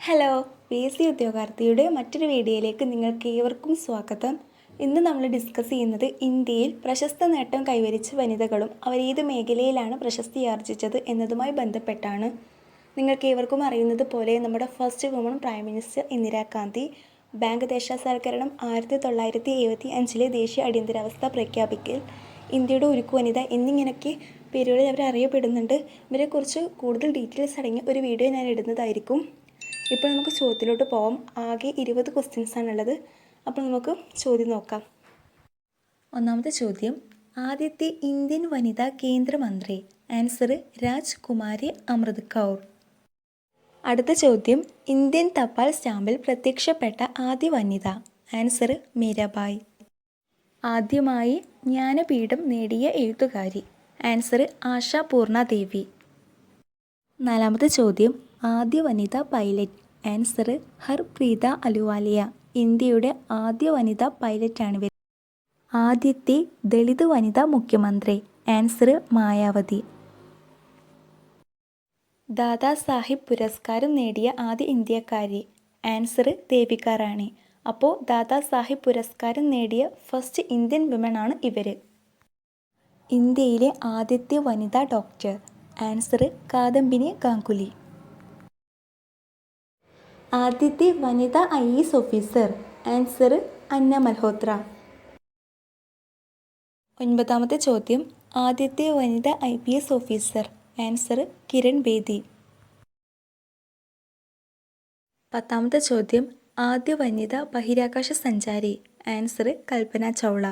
Hello, PSC ഉദ്യോഗാർത്ഥിയുടെ മറ്റൊരു വീഡിയോയിലേക്ക് നിങ്ങൾക്ക് ഏവർക്കും സ്വാഗതം. ഇന്ന് നമ്മൾ ഡിസ്കസ് ചെയ്യുന്നത് ഇന്ത്യയിൽ പ്രശസ്ത നേട്ടം കൈവരിച്ച വനിതകളും അവർ ഏത് മേഖലയിലാണ് പ്രശസ്തി ആർജിച്ചത് എന്നതുമായി ബന്ധപ്പെട്ടാണ്. നിങ്ങൾക്ക് ഏവർക്കും അറിയുന്നത് പോലെ നമ്മുടെ first woman prime minister Indira Gandhi bank ദേശസാൽക്കരണം 1975 ദേശീയ അടിയന്തരാവസ്ഥ പ്രഖ്യാപിക്കൽ, ഇന്ത്യയുടെ ഉരുക്കു വനിത എന്നിങ്ങനെയൊക്കെ പേരുകളിൽ അവർ അറിയപ്പെടുന്നുണ്ട്. ഇവരെക്കുറിച്ച് കൂടുതൽ ഡീറ്റെയിൽസ് അടങ്ങിയ ഒരു വീഡിയോ ഞാൻ ഇടുന്നതായിരിക്കും. ഇപ്പോൾ നമുക്ക് ചോദ്യത്തിലോട്ട് പോകാം. ആകെ 20 ക്വസ്റ്റ്യൻസ് ആണുള്ളത്. അപ്പോൾ നമുക്ക് ചോദ്യം നോക്കാം. ഒന്നാമത്തെ ചോദ്യം, ആദ്യത്തെ ഇന്ത്യൻ വനിതാ കേന്ദ്രമന്ത്രി. ആൻസർ രാജ്കുമാരി അമൃത് കൗർ. അടുത്ത ചോദ്യം, ഇന്ത്യൻ തപാൽ സ്റ്റാമ്പിൽ പ്രത്യക്ഷപ്പെട്ട ആദ്യ വനിത. ആൻസർ മീരാബായ്. ആദ്യമായി ജ്ഞാനപീഠം നേടിയ എഴുത്തുകാരി. ആൻസർ ആശാപൂർണ ദേവി. നാലാമത്തെ ചോദ്യം, ആദ്യ വനിതാ പൈലറ്റ്. ആൻസർ ഹർപ്രീത അലുവാലിയ. ഇന്ത്യയുടെ ആദ്യ വനിതാ പൈലറ്റാണിവർ. ആദ്യത്തെ ദളിത് വനിതാ മുഖ്യമന്ത്രി. ആൻസർ മായാവതി. ദാദാ സാഹിബ് പുരസ്കാരം നേടിയ ആദ്യ ഇന്ത്യക്കാരി. ആൻസർ ദേവിക റാണി. അപ്പോൾ ദാദാ സാഹിബ് പുരസ്കാരം നേടിയ ഫസ്റ്റ് ഇന്ത്യൻ വിമൺ ആണ് ഇവർ. ഇന്ത്യയിലെ ആദ്യത്തെ വനിതാ ഡോക്ടർ. ആൻസർ കാദംബിനി ഗാംഗുലി. ആദ്യത്തെ വനിതാ IAS officer. Answer Anna Malhotra. ഒൻപതാമത്തെ ചോദ്യം, ആദ്യത്തെ വനിതാ IPS officer. Answer Kiran Bedi. പത്താമത്തെ ചോദ്യം, ആദ്യ വനിതാ ബഹിരാകാശ സഞ്ചാരി. ആൻസർ കൽപ്പന ചൗള.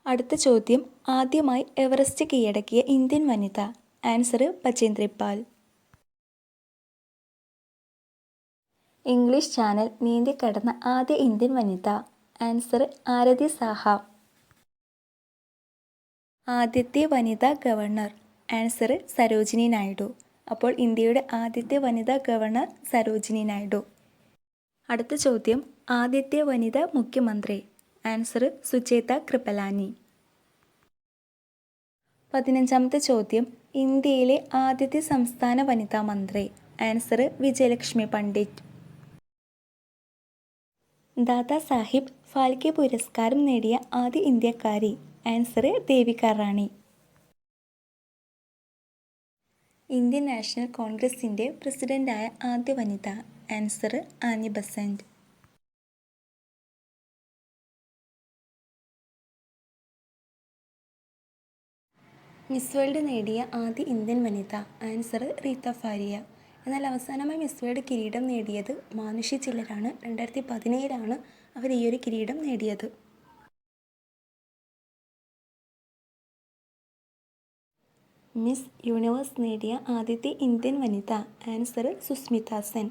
അടുത്ത ചോദ്യം, ആദ്യമായി എവറസ്റ്റ് കീഴടക്കിയ ഇന്ത്യൻ വനിത. ആൻസർ ബചേന്ദ്രി പാൽ. ഇംഗ്ലീഷ് ചാനൽ നീന്തിക്കടന്ന ആദ്യ ഇന്ത്യൻ വനിത. ആൻസർ ആരതി സാഹ. ആദ്യത്തെ വനിതാ ഗവർണർ. ആൻസർ സരോജിനി നായിഡു. അപ്പോൾ ഇന്ത്യയുടെ ആദ്യത്തെ വനിതാ ഗവർണർ സരോജിനി നായിഡു. അടുത്ത ചോദ്യം, ആദ്യത്തെ വനിതാ മുഖ്യമന്ത്രി. ആൻസർ സുചേത കൃപലാനി. 15ാമത്തെ ചോദ്യം, ഇന്ത്യയിലെ ആദ്യത്തെ സംസ്ഥാന വനിതാ മന്ത്രി. ആൻസർ വിജയലക്ഷ്മി പണ്ഡിറ്റ്. ദാദാ സാഹിബ് ഫാൽക്കെ പുരസ്കാരം നേടിയ ആദ്യ ഇന്ത്യക്കാരി. Answer Devika Rani. Indian national കോൺഗ്രസിൻ്റെ പ്രസിഡൻ്റായ ആദ്യ വനിത. Answer Annie Besant. Miss world നേടിയ ആദ്യ ഇന്ത്യൻ വനിത. ആൻസർ റീത്ത ഫാരിയ. എന്നാൽ അവസാനമായി മിസ് വേൾഡ് കിരീടം നേടിയത് മാനുഷി ചില്ലറാണ്. 2017 അവർ ഈ ഒരു കിരീടം നേടിയത്. മിസ് യൂണിവേഴ്സ് നേടിയ ആദ്യത്തെ ഇന്ത്യൻ വനിത. ആൻസർ സുസ്മിത സെൻ.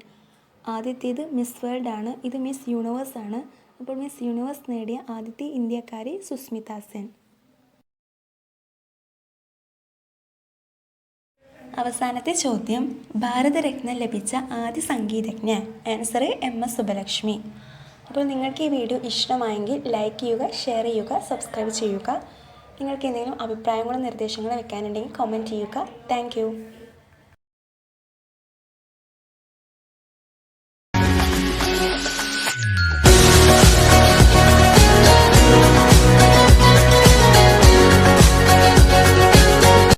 ആദ്യത്തേത് മിസ് വേൾഡ് ആണ്, ഇത് മിസ് യൂണിവേഴ്സ് ആണ്. അപ്പോൾ മിസ് യൂണിവേഴ്സ് നേടിയ ആദ്യത്തെ ഇന്ത്യക്കാരി സുസ്മിത സെൻ. അവസാനത്തെ ചോദ്യം, ഭാരതരത്ന ലഭിച്ച ആദ്യ സംഗീതജ്ഞ. Answer MS Subbalakshmi. അപ്പോൾ നിങ്ങൾക്ക് ഈ വീഡിയോ ഇഷ്ടമായെങ്കിൽ ലൈക്ക് ചെയ്യുക, ഷെയർ ചെയ്യുക, സബ്സ്ക്രൈബ് ചെയ്യുക. നിങ്ങൾക്ക് എന്തെങ്കിലും അഭിപ്രായങ്ങളോ നിർദ്ദേശങ്ങളോ വെക്കാനുണ്ടെങ്കിൽ കമൻറ്റ് ചെയ്യുക. താങ്ക്